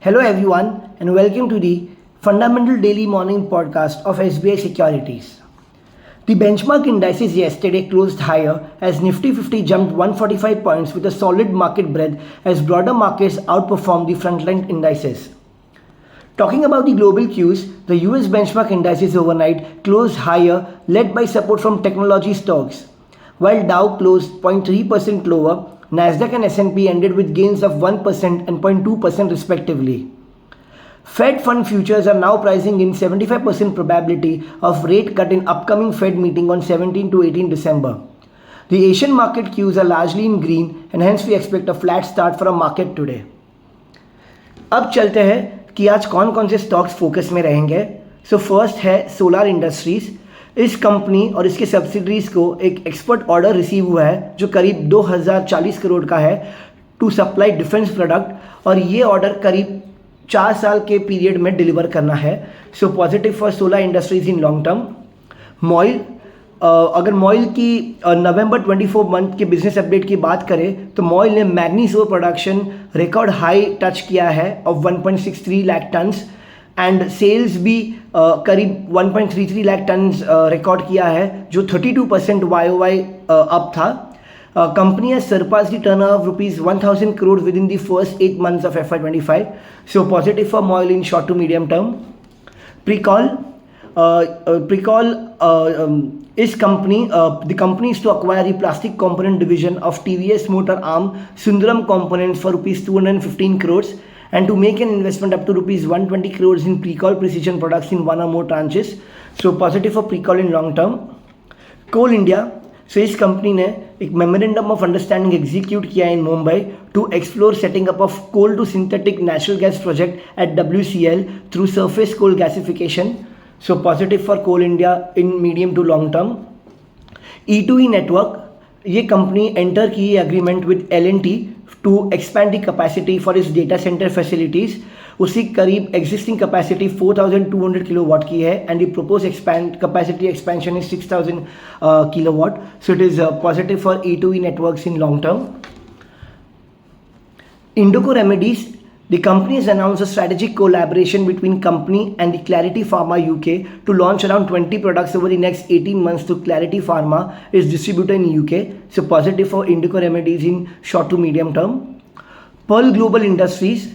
Hello, everyone, and welcome to the Fundamental Daily Morning Podcast of SBI Securities. The benchmark indices yesterday closed higher as Nifty 50 jumped 145 points with a solid market breadth as broader markets outperformed the frontline indices. Talking about the global cues, the US benchmark indices overnight closed higher, led by support from technology stocks. While Dow closed 0.3% lower, Nasdaq and S&P ended with gains of 1% and 0.2% respectively. Fed fund futures are now pricing in 75% probability of rate cut in upcoming Fed meeting on 17 to 18 December. The Asian market cues are largely in green and hence we expect a flat start for a market today. अब चलते हैं कि आज कौन कौन से stocks focus में रहेंगे. सो फर्स्ट है सोलार इंडस्ट्रीज. इस कंपनी और इसके सब्सिडरीज को एक एक्सपर्ट ऑर्डर रिसीव हुआ है जो करीब 2040 करोड़ का है टू सप्लाई डिफेंस प्रोडक्ट, और ये ऑर्डर करीब 4 साल के पीरियड में डिलीवर करना है. So positive for solar industries in long term. MOIL, अगर मॉइल की नवंबर 24 मंथ के बिजनेस अपडेट की बात करें तो मॉइल ने manganese ore production record high touch किया है of 1.63 lakh tons and sales भी करीब 1.33 लाख टन्स रिकॉर्ड किया है जो 32% YOY अप था. Company has surpassed the turnover of rupees 1000 crore within the first 8 months of FY25. So positive for MOIL in short to medium term. Precall is company. The company is to acquire the plastic component division of TVS Motor arm Sundaram Components for rupees 215 crores and to make an investment up to rupees 120 crores in Precall Precision Products in one or more tranches. So positive for Precall in long term. Coal India. So इस company ने एक memorandum of understanding execute किया in Mumbai to explore setting up of coal to synthetic natural gas project at WCL through surface coal gasification. So positive for Coal India in medium to long term. E2E network, ये company enter की agreement with L&T to expand the capacity for इस data centre facilities. उसी करीब existing capacity 4200 kilowatt की है and the propose capacity expansion is 6000 kilowatt. So it is positive for E2E networks in long term. Indoco Remedies, the company has announced a strategic collaboration between company and the Clarity Pharma UK to launch around 20 products over the next 18 months to Clarity Pharma is distributor in UK. So positive for Indoco Remedies in short to medium term. Pearl Global Industries,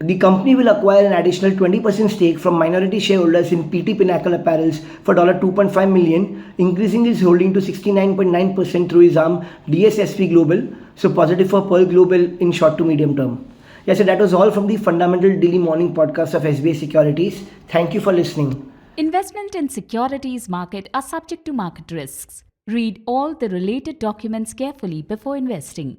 the company will acquire an additional 20% stake from minority shareholders in PT Pinnacle Apparels for $2.5 million, increasing its holding to 69.9% through his arm DSSP Global. So positive for Pearl Global in short to medium term. Yes, so that was all from the Fundamental Daily Morning Podcast of SBI Securities. Thank you for listening. Investment in securities market are subject to market risks. Read all the related documents carefully before investing.